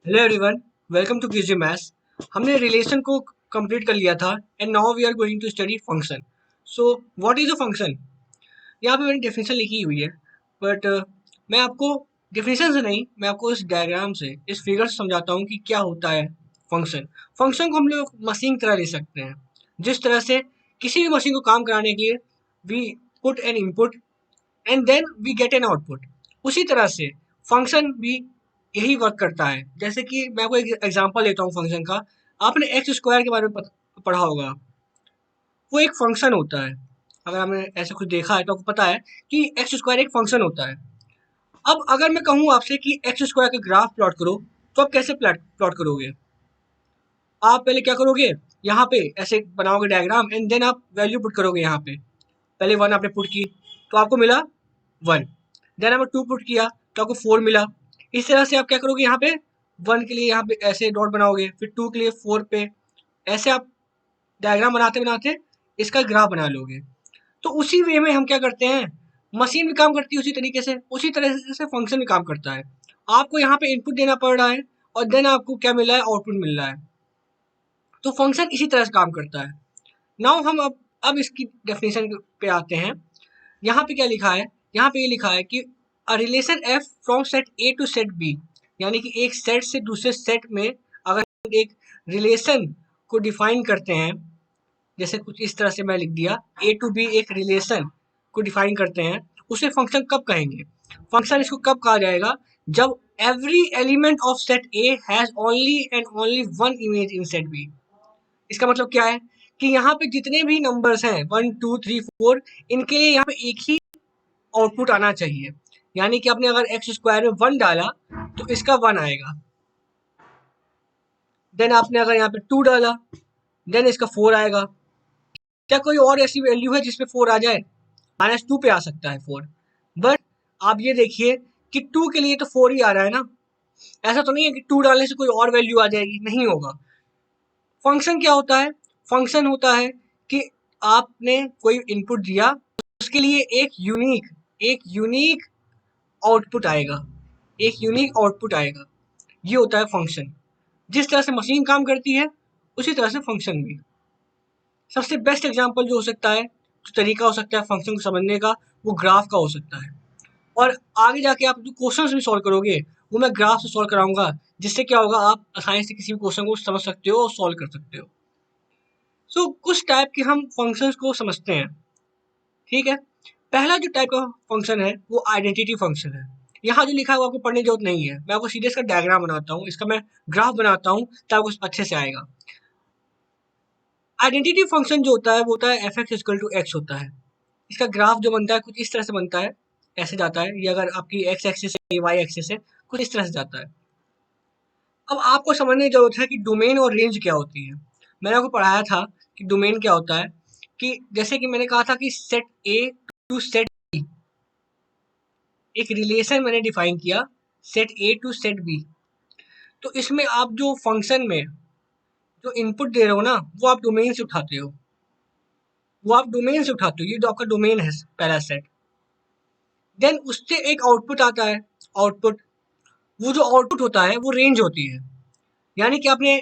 Hello everyone, welcome to quiz maths. हमने relation को complete कर लिया था and now we are going to study function. So what is a function? यहाँ पे मैंने डेफिनेशन लिखी हुई है, बट मैं आपको डेफिनेशन से नहीं, मैं आपको इस डायग्राम से, इस फिगर से समझाता हूँ कि क्या होता है फंक्शन। फंक्शन को हम लोग मशीन की तरह ले सकते हैं। जिस तरह से किसी भी मशीन को काम कराने के लिए we put an input and then we get an output, उसी तरह से फंक्शन भी यही वर्क करता है। जैसे कि मैं आपको एक एग्जांपल देता हूँ फंक्शन का। आपने एक्स स्क्वायर के बारे में पढ़ा होगा। वो एक फंक्शन होता है। अगर आपने ऐसे कुछ देखा है तो आपको पता है कि एक्स स्क्वायर एक फंक्शन होता है। अब अगर मैं कहूँ आपसे कि एक्स स्क्वायर का ग्राफ प्लॉट करो, तो आप कैसे प्लॉट प्लॉट करोगे? आप पहले क्या करोगे, यहाँ पे ऐसे बनाओगे डायग्राम एंड देन आप वैल्यू पुट करोगे। यहाँ पे पहले वन आपने पुट की तो आपको मिला वन। देन आपने टू पुट किया तो आपको फोर मिला। इस तरह से आप क्या करोगे, यहाँ पे वन के लिए यहाँ पे ऐसे डॉट बनाओगे, फिर टू के लिए फोर पे, ऐसे आप डायग्राम बनाते बनाते इसका ग्राफ बना लोगे। तो उसी वे में हम क्या करते हैं, मशीन भी काम करती है उसी तरीके से, उसी तरह से फंक्शन भी काम करता है। आपको यहाँ पे इनपुट देना पड़ रहा है और देन आपको क्या मिल रहा है, आउटपुट मिल रहा है। तो फंक्शन इसी तरह से काम करता है। नाउ हम अब इसकी डेफिनेशन पे आते हैं। यहाँ पे क्या लिखा है, यहाँ पे ये लिखा है कि a relation f from set A to set B, यानी कि एक सेट से दूसरे सेट में अगर हम एक रिलेशन को डिफाइन करते हैं, जैसे कुछ इस तरह से मैं लिख दिया, ए टू बी एक रिलेशन को डिफाइन करते हैं, उसे फंक्शन कब कहेंगे? फंक्शन इसको कब कहा जाएगा? जब every element of set A has only and only one image in set B. इसका मतलब क्या है कि यहाँ पे जितने भी नंबर्स हैं, वन टू थ्री फोर, इनके लिए यहाँ पे एक ही आउटपुट आना चाहिए। यानी कि आपने अगर एक्स स्क्वायर में वन डाला तो इसका वन आएगा। देन आपने अगर यहाँ पे टू डाला देन इसका फोर आएगा। क्या कोई और ऐसी वैल्यू है जिसपे फोर आ जाए? माइनस टू पे आ सकता है फोर, बट आप ये देखिए कि टू के लिए तो फोर ही आ रहा है ना। ऐसा तो नहीं है कि टू डालने से कोई और वैल्यू आ जाएगी, नहीं होगा। फंक्शन क्या होता है? फंक्शन होता है कि आपने कोई इनपुट दिया, उसके लिए एक यूनिक आउटपुट आएगा, एक यूनिक आउटपुट आएगा। ये होता है फंक्शन। जिस तरह से मशीन काम करती है उसी तरह से फंक्शन भी। सबसे बेस्ट एग्जांपल जो हो सकता है, जो तरीका हो सकता है फंक्शन को समझने का, वो ग्राफ का हो सकता है। और आगे जाके आप जो क्वेश्चंस भी सॉल्व करोगे वो मैं ग्राफ से सॉल्व कराऊंगा, जिससे क्या होगा, आप आसानी से किसी भी क्वेश्चन को समझ सकते हो और सॉल्व कर सकते हो। सो कुछ टाइप के हम फंक्शंस को समझते हैं, ठीक है। पहला जो टाइप का फंक्शन है वो आइडेंटिटी फंक्शन है। यहाँ जो लिखा है वो आपको पढ़ने की जरूरत नहीं है, मैं आपको सीधे इसका डायग्राम बनाता हूँ, इसका मैं ग्राफ बनाता हूँ ताकि आपको अच्छे से आएगा। आइडेंटिटी फंक्शन जो होता है वो होता है F X equal to X होता है। इसका ग्राफ जो बनता है कुछ इस तरह से बनता है, ऐसे जाता है। ये अगर आपकी एक्स एक्सिस है, वाई एक्सिस है, कुछ इस तरह से जाता है। अब आपको समझने की जरूरत है कि डोमेन और रेंज क्या होती है। मैंने आपको पढ़ाया था कि डोमेन क्या होता है, कि जैसे कि मैंने कहा था कि set A to set B, एक रिलेशन मैंने डिफाइन किया, set A to set B. तो इसमें आप जो फंक्शन में जो इनपुट दे रहे हो ना, वो आप डोमेन से उठाते हो, वो आप डोमेन से उठाते हो। ये जो आपका डोमेन है पहला सेट, देन उससे एक आउटपुट आता है, आउटपुट। वो जो आउटपुट होता है वो रेंज होती है। यानी कि आपने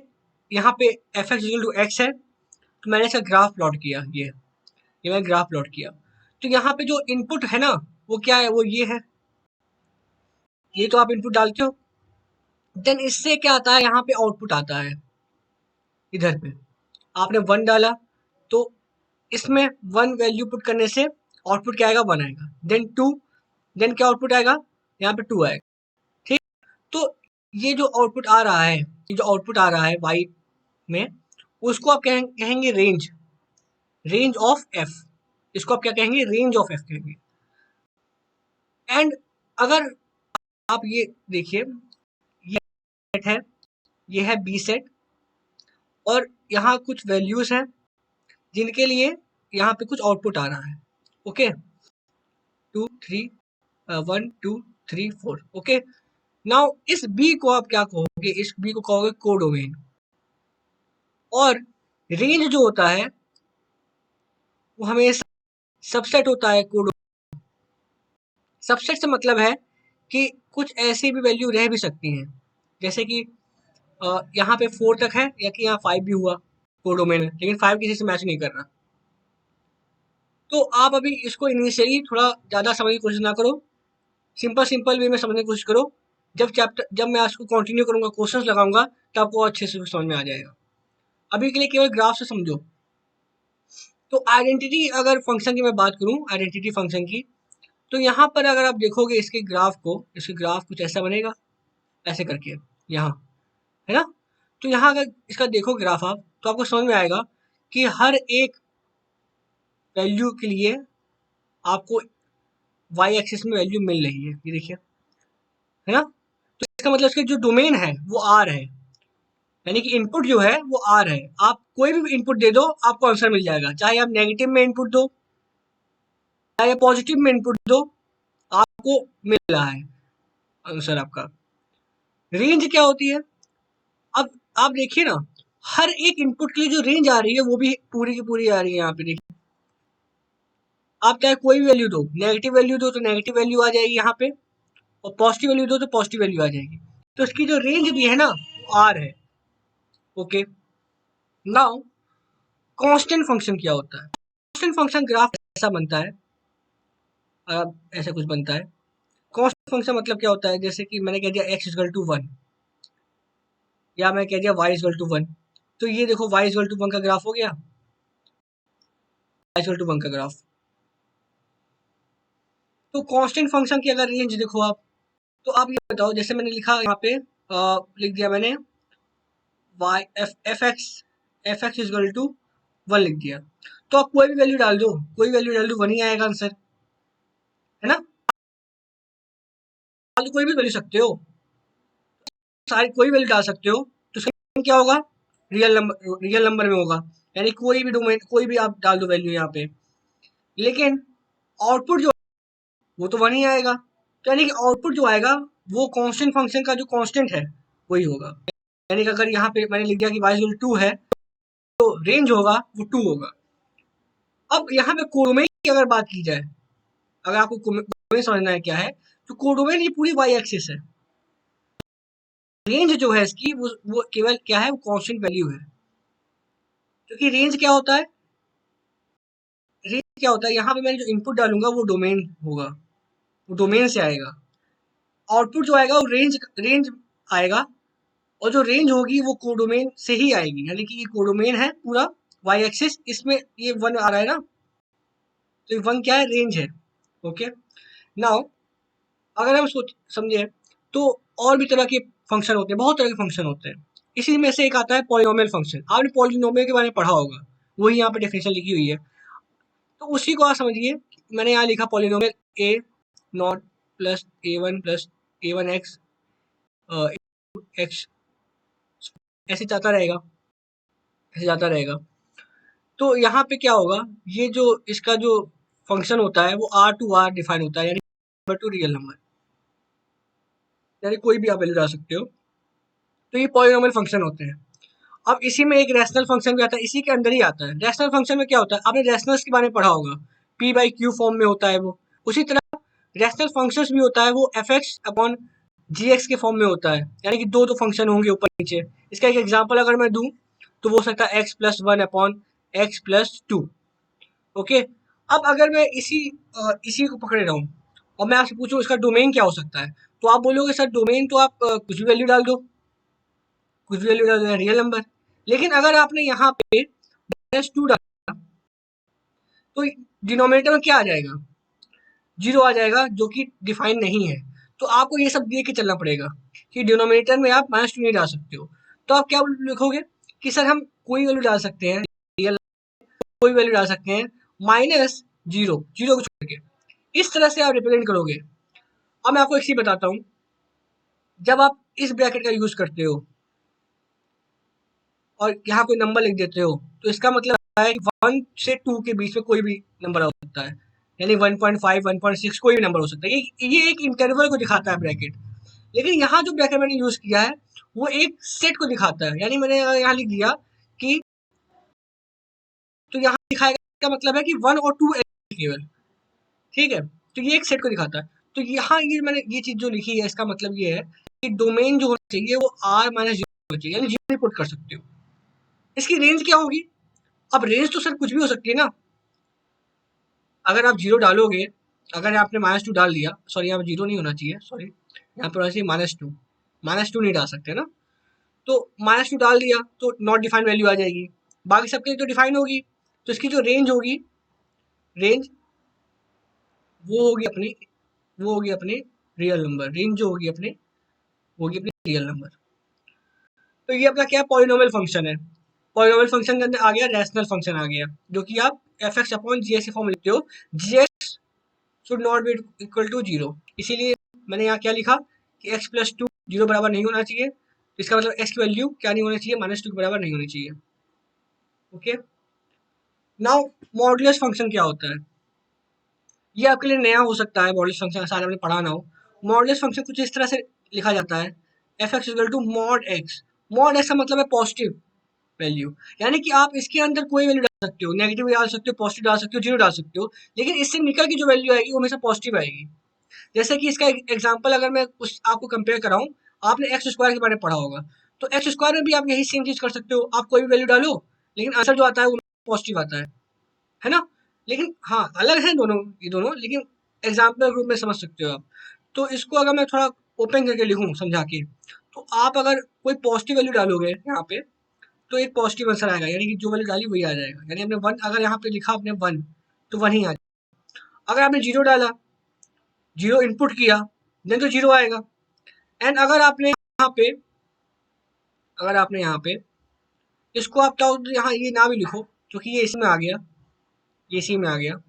यहाँ पे F X equal to X है, तो मैंने इसका ग्राफ प्लॉट किया, ये मैंने ग्राफ प्लॉट किया। तो यहाँ पे जो इनपुट है ना, वो क्या है, वो ये है, ये तो आप इनपुट डालते हो। देन इससे क्या आता है, यहाँ पे आउटपुट आता है। इधर पे आपने वन डाला तो इसमें वन वैल्यू पुट करने से आउटपुट क्या आएगा, वन आएगा। देन टू, देन क्या आउटपुट आएगा, यहाँ पे टू आएगा, ठीक। तो ये जो आउटपुट आ रहा है, ये जो आउटपुट आ रहा है वाई में, उसको आप कहेंगे रेंज, रेंज ऑफ एफ। इसको आप क्या कहेंगे, रेंज ऑफ एफ कहेंगे। एंड अगर आप ये देखिए, ये सेट है, ये है बी सेट, और यहाँ कुछ वैल्यूज हैं जिनके लिए यहाँ पे कुछ आउटपुट आ रहा है। Okay, two three, one two three four. Okay, now इस बी को आप क्या कहोगे, इस बी को कहोगे कोडोमेन। और रेंज जो होता है वो हमेशा सबसेट होता है। कोड सबसेट से मतलब है कि कुछ ऐसी भी वैल्यू रह भी सकती हैं, जैसे कि यहाँ पे 4 तक है या कि यहाँ 5 भी हुआ कोडोमेन है, लेकिन 5 किसी से मैच नहीं कर रहा। तो आप अभी इसको इनिशियली थोड़ा ज़्यादा समझने की कोशिश ना करो, सिंपल वे में समझने की कोशिश करो। जब मैं आज को कंटिन्यू करूँगा, क्वेश्चंस लगाऊंगा, तो आपको अच्छे से समझ में आ जाएगा। अभी के लिए केवल ग्राफ से समझो। तो आइडेंटिटी, अगर फंक्शन की मैं बात करूँ, आइडेंटिटी फंक्शन की, तो यहाँ पर अगर आप देखोगे इसके ग्राफ कुछ ऐसा बनेगा, ऐसे करके यहाँ, है ना। तो यहाँ अगर इसका देखो ग्राफ आप, तो आपको समझ में आएगा कि हर एक वैल्यू के लिए आपको वाई एक्सिस में वैल्यू मिल रही है, ये देखिए, है ना। तो इसका मतलब इसका जो डोमेन है वो आर है, यानी कि इनपुट जो है वो आर है। आप कोई भी इनपुट दे दो, आपको आंसर मिल जाएगा, चाहे आप नेगेटिव में इनपुट दो, चाहे पॉजिटिव में इनपुट दो, आपको मिल रहा है आंसर आपका। रेंज क्या होती है? अब आप देखिए ना, हर एक इनपुट के लिए जो रेंज आ रही है वो भी पूरी की पूरी आ रही है। यहाँ पे देखिए, आप चाहे कोई भी वैल्यू दो, नेगेटिव वैल्यू दो तो नेगेटिव वैल्यू आ जाएगी यहाँ पे, और पॉजिटिव वैल्यू दो तो पॉजिटिव वैल्यू आ जाएगी। तो इसकी जो रेंज भी है ना, आर है। ओके, नाउ कांस्टेंट फंक्शन क्या होता है? कांस्टेंट फंक्शन ग्राफ ऐसा बनता है, ऐसा कुछ बनता है। कांस्टेंट फंक्शन मतलब क्या होता है? जैसे कि मैंने कह दिया x इक्वल टू 1, या मैं कह दिया y इक्वल टू 1, तो ये देखो y इक्वल टू 1 का ग्राफ हो गया, y इक्वल टू 1 का ग्राफ। तो कांस्टेंट फंक्शन की अगर रेंज देखो आप, तो आप ये बताओ, जैसे मैंने लिखा यहाँ पे, लिख दिया मैंने y F X equal to 1 लिख दिया, तो आप कोई भी वैल्यू डाल दो, 1 ही आएगा आंसर, है ना। डाल कोई भी वैल्यू सकते हो, सारी कोई वैल्यू डाल सकते हो, तो उसका क्या होगा? रियल नंबर में होगा, यानी कोई भी डोमेन, कोई भी आप डाल दो वैल्यू यहाँ पे, लेकिन आउटपुट जो वो तो 1 ही आएगा। तो यानी कि आउटपुट जो आएगा वो कांस्टेंट फंक्शन का जो कांस्टेंट है वही होगा। यानी कि अगर यहाँ पे मैंने लिख दिया कि y इक्वल 2 है, तो रेंज होगा वो 2 होगा। अब यहाँ पे कोडोमेन की अगर बात की जाए, अगर आपको कोडोमेन समझना है क्या है, तो कोडोमेन ये पूरी y एक्सिस है। रेंज जो है इसकी वो केवल क्या है? वो कांस्टेंट वैल्यू है। क्योंकि रेंज क्या होता है? रेंज क्या होता है? यहाँ पे मैंने जो इनपुट डालूंगा वो डोमेन होगा, वो डोमेन से आएगा। आउटपुट जो आएगा वो रेंज आएगा, और जो रेंज होगी वो कोडोमेन से ही आएगी। यानी कि ये कोडोमेन है पूरा y एक्सिस, इसमें ये 1 आ रहा है ना, तो ये 1 क्या है? रेंज है। ओके, नाउ अगर हम सोच समझे, तो और भी तरह के फंक्शन होते हैं, बहुत तरह के फंक्शन होते हैं। इसी में से एक आता है पॉलिनोमियल फंक्शन। आपने पॉलिनोमियल के बारे में पढ़ा होगा, वही यहाँ पे डेफिनेशन लिखी हुई है, तो उसी को आप समझिए। मैंने यहाँ लिखा polynomial A not plus a1 plus a1 x x, ऐसे जाता रहेगा, ऐसे जाता रहेगा। तो यहाँ पे क्या होगा? ये जो इसका जो फंक्शन होता है वो आर टू आर डिफाइन होता है, यानी नंबर टू रियल नंबर, यानी कोई भी आप वैल्यू डाल सकते हो। तो ये पॉलिनोमियल फंक्शन होते हैं। अब इसी में एक रैशनल फंक्शन भी आता है, इसी के अंदर ही आता है। रैशनल फंक्शन में क्या होता है? आपने रैशनल्स के बारे में पढ़ा होगा, पी बाई क्यू फॉर्म में होता है वो। उसी तरह रैशनल फंक्शंस भी होता है, वो F X upon G x के फॉर्म में होता है, यानी कि दो फंक्शन होंगे ऊपर नीचे। इसका एक एग्जाम्पल अगर मैं दूं, तो वो हो सकता है x plus 1 upon x plus 2। Okay, अब अगर मैं इसी को पकड़े रहूं और मैं आपसे पूछूं इसका डोमेन क्या हो सकता है, तो आप बोलोगे सर डोमेन तो आप कुछ भी वैल्यू डाल दो, कुछ भी वैल्यू डाल दो, रियल नंबर। लेकिन अगर आपने यहाँ पे -2 डाला, तो डिनोमिनेटर में क्या आ जाएगा? 0 आ जाएगा, जो कि डिफाइन नहीं है। तो आपको ये सब देख के चलना पड़ेगा कि डिनोमिनेटर में आप -2 नहीं डाल सकते हो। तो आप क्या लिखोगे कि सर हम कोई वैल्यू डाल सकते हैं, रियल कोई वैल्यू डाल सकते हैं, -0, 0 को छोड़ के। इस तरह से आप रिप्रेजेंट करोगे। अब मैं आपको एक चीज बताता हूँ, जब आप इस ब्रैकेट का यूज करते हो और यहाँ कोई नंबर लिख देते हो, तो इसका मतलब है कि 1 से 2 के बीच में कोई भी नंबर हो सकता है, यानी 1.5 1.6 कोई भी नंबर हो सकता है। ये एक इंटरवल को दिखाता है ब्रैकेट। लेकिन यहाँ जो ब्रैकेट मैंने यूज किया है वो एक सेट को दिखाता है, यानी मैंने यहाँ लिख दिया कि, तो यहाँ दिखाएगा, इसका मतलब है कि 1 और 2 केवल, ठीक है। तो ये एक सेट को दिखाता है। तो यहाँ ये मैंने ये चीज जो लिखी है, इसका मतलब ये है कि डोमेन जो होना चाहिए वो r होना चाहिए, यानी जीरो पुट कर सकते हो। इसकी रेंज क्या होगी? अब रेंज तो सर कुछ भी हो सकती है ना। अगर आप जीरो डालोगे, अगर आपने -2 डाल दिया, सॉरी यहाँ पे जीरो नहीं होना चाहिए, सॉरी यहाँ पे होना चाहिए -2, -2 नहीं डाल सकते ना। तो -2 डाल दिया तो नॉट डिफाइंड वैल्यू आ जाएगी, बाकी सबके लिए तो डिफाइन होगी। तो इसकी जो रेंज होगी, रेंज वो होगी अपनी रियल नंबर, रेंज जो होगी अपने वो होगी अपनी रियल नंबर। तो ये अपना क्या पॉलिनोमियल फंक्शन है। पॉलिनोमियल फंक्शन के अंदर आ गया रैशनल फंक्शन आ गया, जो कि आप F X upon G X form लिखते हो। G X should not be equal to zero, इसीलिए मैंने यहाँ क्या लिखा कि एक्स प्लस टू जीरो बराबर नहीं होना चाहिए। तो इसका मतलब एक्स की वैल्यू क्या नहीं होनी चाहिए, -2 के बराबर नहीं होनी चाहिए। ओके, नाउ मॉडुलस फंक्शन क्या होता है, ये आपके लिए नया हो सकता है। मॉडुलस फंक्शन शायद आपने पढ़ा ना हो। मॉडुलस फंक्शन कुछ इस तरह से लिखा जाता है, F X equal to mod X. Mod X का मतलब है पॉजिटिव वैल्यू, यानी कि आप इसके अंदर कोई वैल्यू डाल सकते हो, नेगेटिव डाल सकते हो, पॉजिटिव डाल सकते हो, जीरो डाल सकते हो, लेकिन इससे निकल की जो वैल्यू आएगी वो हमेशा पॉजिटिव आएगी। जैसे कि इसका एग्जांपल अगर मैं कुछ आपको कंपेयर कराऊं, आपने एक्स स्क्वायर के बारे में पढ़ा होगा, तो एक्स स्क्वायर में भी आप यही सेम चीज कर सकते हो। आप कोई भी वैल्यू डालो, लेकिन आंसर जो आता है वो पॉजिटिव आता है ना। लेकिन हाँ, अलग है दोनों, ये दोनों, लेकिन एग्जाम्पल रूप में समझ सकते हो आप। तो इसको अगर मैं थोड़ा ओपन करके लिखूं समझा के, तो आप अगर कोई पॉजिटिव वैल्यू डालोगे यहाँ पे, तो एक पॉजिटिव आंसर आएगा, यानी कि जो वैल्यू डाली वही आ जाएगा। यानी आपने वन, अगर यहाँ पे लिखा आपने वन, तो वन ही आ जाएगा। अगर आपने जीरो डाला, जीरो इनपुट किया, देन तो जीरो आएगा। एंड अगर आपने यहाँ पे इसको आप चाहो तो यहाँ ये ना भी लिखो, क्योंकि ये इसी में आ गया, ये इसी में आ गया।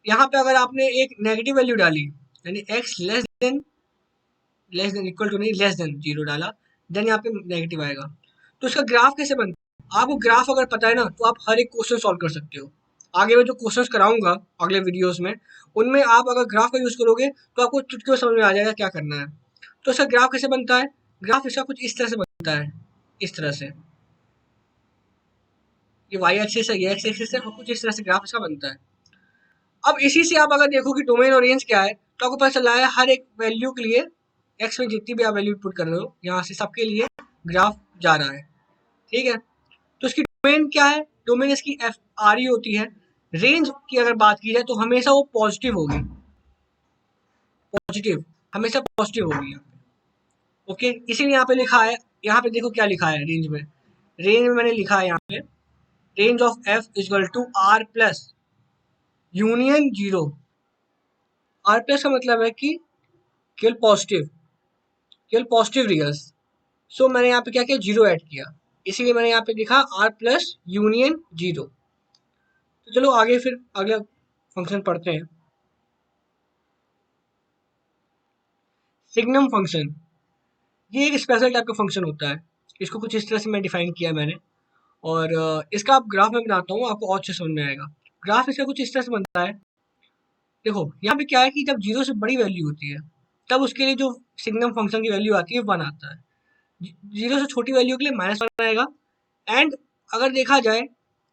यहाँ पे अगर आपने एक नेगेटिव वैल्यू डाली, यानी X less than equal to नहीं, लेस देन जीरो डाला, देन यहाँ पे नेगेटिव आएगा। तो इसका ग्राफ कैसे बनता है? आपको ग्राफ अगर पता है ना, तो आप हर एक क्वेश्चन सॉल्व कर सकते हो। आगे मैं जो क्वेश्चंस कराऊंगा अगले वीडियोस में, उनमें आप अगर ग्राफ का यूज करोगे तो आपको चुटकी में समझ में आ जाएगा क्या करना है। तो इसका ग्राफ कैसे बनता है? ग्राफ इसका कुछ इस तरह से बनता है, इस तरह से। ये वाई एक्सिस है, ये एक्स एक्सिस है, और कुछ इस तरह से ग्राफ इसका बनता है। अब इसी से आप अगर देखो कि डोमेन और रेंज क्या है, तो आपको पता चला है हर एक वैल्यू के लिए, एक्स में जितनी भी आप वैल्यू पुट कर रहे हो, यहाँ से सबके लिए ग्राफ जा रहा है। ठीक है, तो इसकी डोमेन क्या है? डोमेन इसकी एफ आर ई होती है। रेंज की अगर बात की जाए तो हमेशा वो पॉजिटिव होगी, पॉजिटिव, हमेशा पॉजिटिव होगी यहाँ पे। ओके, इसीलिए यहाँ पे लिखा है, यहाँ पे देखो क्या लिखा है रेंज में। रेंज में मैंने लिखा है यहाँ पे, range of F equal to R plus union zero. R plus का मतलब है कि केवल पॉजिटिव रियल्स। सो मैंने यहाँ पे क्या किया, जीरो ऐड किया, इसीलिए मैंने यहाँ पे लिखा आर प्लस यूनियन जीरो। तो चलो आगे फिर अगला फंक्शन पढ़ते हैं, सिग्नम फंक्शन। ये एक स्पेशल टाइप का फंक्शन होता है, इसको कुछ इस तरह से मैं डिफाइन किया मैंने, और इसका आप ग्राफ में बनाता हूँ, आपको और अच्छे समझ में आएगा। ग्राफ इसका कुछ इस तरह से बनता है। देखो यहाँ पे क्या है कि जब जीरो से बड़ी वैल्यू होती है, तब उसके लिए जो सिग्नम फंक्शन की वैल्यू आती है वन आता है। जीरो से छोटी वैल्यू के लिए -1 आएगा। एंड अगर देखा जाए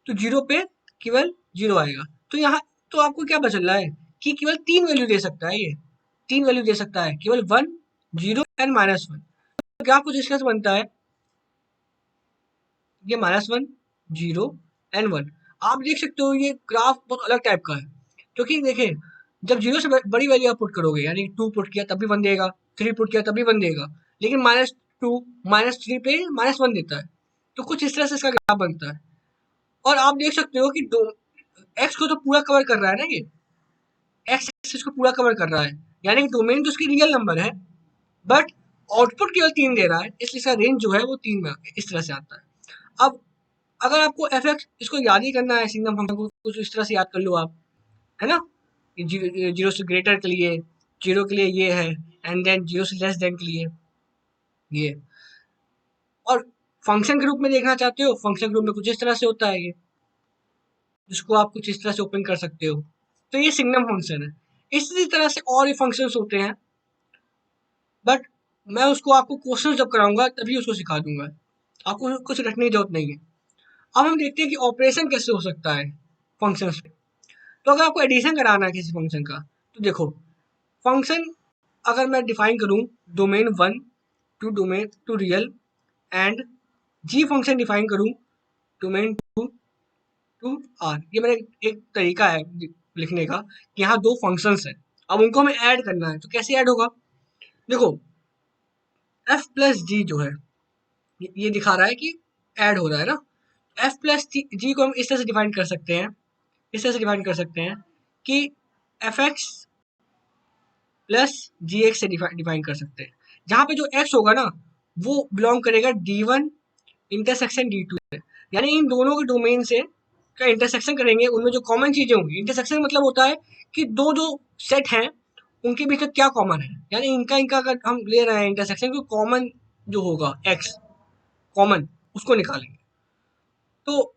तो जीरो पे केवल जीरो आएगा। तो यहाँ तो आपको क्या बच रहा है कि केवल तीन वैल्यू दे सकता है, ये तीन वैल्यू दे सकता है, केवल वन, जीरो एंड -1। ग्राफ कुछ इस तरह से बनता है, ये -1, जीरो एंड वन। आप देख सकते हो ये ग्राफ बहुत अलग टाइप का है, क्योंकि देखिए जब जीरो से बड़ी वैल्यू आप पुट करोगे, यानी टू पुट किया तब भी वन देगा, थ्री पुट किया तब भी वन देगा, लेकिन -2 -3 पे -1 देता है। तो कुछ इस तरह से इसका ग्राफ बनता है। और आप देख सकते हो कि एक्स को तो पूरा कवर कर रहा है ना, ये एक्स एक्सिस को पूरा कवर कर रहा है, यानी कि डोमेन तो उसकी रियल नंबर है, बट आउटपुट केवल तीन दे रहा है, इसलिए इसका रेंज जो है वो तीन में इस तरह से आता है। अब अगर आपको एफ एक्स इसको याद ही करना है, सिग्नम फंक्शन को कुछ इस तरह से याद कर लो आप, है ना। जीरो से ग्रेटर के लिए, जीरो के लिए ये है, एंड देन जीरो से लेस देन के लिए ये। और फंक्शन के रूप में देखना चाहते हो, फंक्शन के रूप में कुछ इस तरह से होता है ये, जिसको आप कुछ इस तरह से ओपन कर सकते हो। तो ये सिग्नम फंक्शन है। इसी तरह से और भी फंक्शंस होते हैं, बट मैं उसको आपको क्वेश्चन जब कराऊंगा तभी उसको सिखा दूंगा, आपको कुछ रटने की जरूरत नहीं है। अब हम देखते हैं कि ऑपरेशन कैसे हो सकता है फंक्शंस पे। तो अगर आपको एडिशन कराना है किसी फंक्शन का, तो देखो फंक्शन अगर मैं डिफाइन करूं, domain one to real and G function define करूँ डोमेन टू आर। ये मेरा एक तरीका है लिखने का कि यहाँ दो फंक्शंस हैं, अब उनको हमें ऐड करना है। तो कैसे ऐड होगा? देखो एफ प्लस जी जो है ये दिखा रहा है कि ऐड हो रहा है ना। एफ प्लस जी को हम इस तरह से डिफाइन कर सकते हैं, इस तरह से डिफाइन कर सकते हैं कि एफ एक्स प्लस जी एक्स से डिफाइन कर सकते हैं, जहाँ पे जो एक्स होगा ना वो बिलोंग करेगा D one intersection D two से, यानी इन दोनों के डोमेन से का इंटरसेक्शन करेंगे, उनमें जो कॉमन चीजें होंगी। इंटरसेक्शन मतलब होता है कि दो जो सेट हैं उनके बीच में क्या कॉमन है, यानी इनका इनका अगर हम ले रहे हैं इंटरसेक्शन, तो कॉमन जो होगा एक्स कॉमन उसको निकालेंगे। तो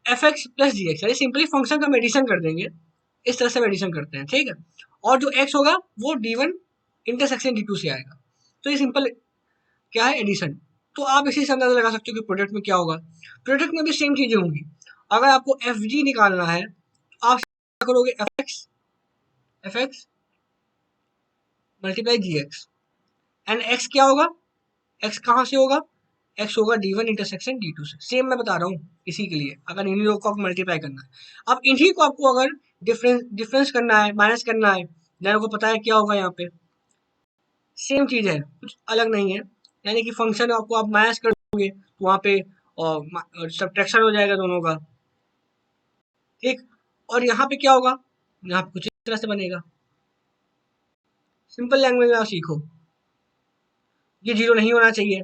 एफ एक्स प्लस जी एक्स यानी सिंपली फंक्शन का हम एडिशन कर देंगे, इस तरह से हम एडिशन करते हैं, ठीक है। और जो एक्स होगा वो D one intersection D two से आएगा। तो ये सिंपल क्या है, एडिशन। तो आप इसी से अंदाजा लगा सकते हो कि प्रोडक्ट में क्या होगा। प्रोडक्ट में भी सेम चीजें होंगी। अगर आपको एफ जी निकालना है तो आप क्या करोगे, F X multiply G X, and X क्या होगा, एक्स कहाँ से होगा, एक्स होगा D one intersection D two से। सेम मैं बता रहा हूँ इसी के लिए, अगर इन्हीं लोगों को आपको मल्टीप्लाई करना है। अब इन्हीं को आपको अगर डिफरेंस करना है, माइनस करना है, देन को पता है क्या होगा, यहाँ पे सेम चीज है, कुछ अलग नहीं है। यानी कि फंक्शन आपको आप माइनस कर दोगे तो वहाँ पे सब्ट्रैक्शन हो जाएगा दोनों का, ठीक। और यहाँ पे क्या होगा, यहाँ पे कुछ इस तरह से बनेगा। सिंपल लैंग्वेज में आप सीखो, ये जीरो नहीं होना चाहिए,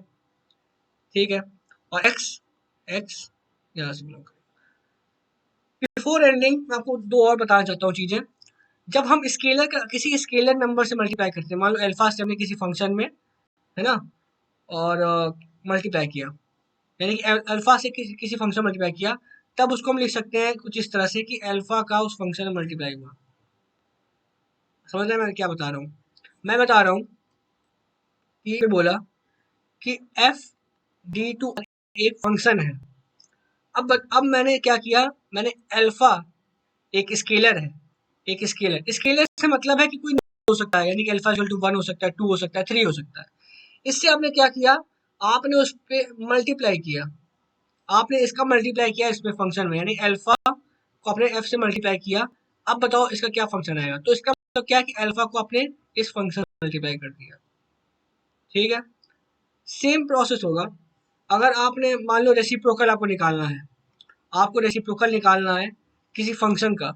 ठीक है। और एक्स एक्स यहाँ से बिलोंग, बिफोर एंडिंग मैं आपको दो और बताना चाहता हूँ चीजें। जब हम स्केलर का किसी स्केलर नंबर से मल्टीप्लाई करते हैं, मान लो अल्फा से हमने किसी फंक्शन में, है ना, और मल्टीप्लाई किया, यानी कि अल्फा से किसी फंक्शन मल्टीप्लाई किया, तब उसको हम लिख सकते हैं कुछ इस तरह से कि अल्फा का उस फंक्शन में मल्टीप्लाई हुआ। समझ रहे हैं मैं क्या बता रहा हूँ? मैं बता रहा हूँ कि बोला कि एफ डी टू एक फंक्शन है। अब मैंने क्या किया, मैंने अल्फा एक स्केलर है, एक स्केलर, स्केलर से मतलब है कि कोई हो सकता है, यानी कि अल्फा इक्वल टू 1 हो सकता है, 2 हो सकता है, 3 हो सकता है। इससे आपने क्या किया, आपने उस पे मल्टीप्लाई किया, आपने इसका मल्टीप्लाई किया इसमें फंक्शन में, यानी अल्फा को आपने एफ से मल्टीप्लाई किया। अब बताओ इसका क्या फंक्शन आएगा, तो इसका मतलब क्या है कि अल्फा को आपने इस फंक्शन में मल्टीप्लाई कर दिया, ठीक है। सेम प्रोसेस होगा अगर आपने मान लो रेसिप्रोकल आपको निकालना है, आपको रेसिप्रोकल निकालना है किसी फंक्शन का,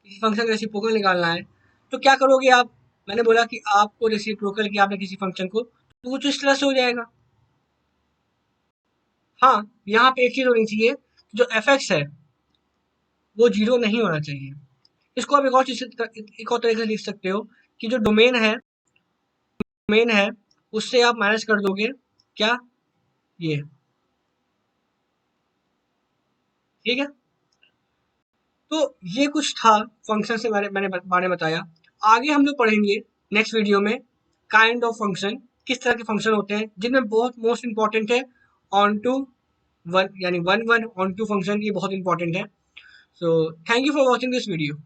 किसी फंक्शन का रेसिप्रोकल निकालना है, तो क्या करोगे आप, मैंने बोला कि आपको रेसिप्रोकल किया आपने किसी फंक्शन को, तो कुछ इस तरह से हो जाएगा। हाँ, यहाँ पे एक चीज होनी चाहिए, जो एफ एक्स है वो जीरो नहीं होना चाहिए। इसको आप एक और चीज एक और तरीके से लिख सकते हो कि जो डोमेन है उससे आप माइनस कर दोगे क्या, ये, ठीक है। तो ये कुछ था फंक्शन से मैंने बारे में बताया। आगे हम लोग पढ़ेंगे नेक्स्ट वीडियो में काइंड ऑफ फंक्शन, किस तरह के फंक्शन होते हैं, जिनमें बहुत मोस्ट इंपॉर्टेंट है ऑन टू वन, यानी one one onto function, ये बहुत इंपॉर्टेंट है। So thank you for watching this video.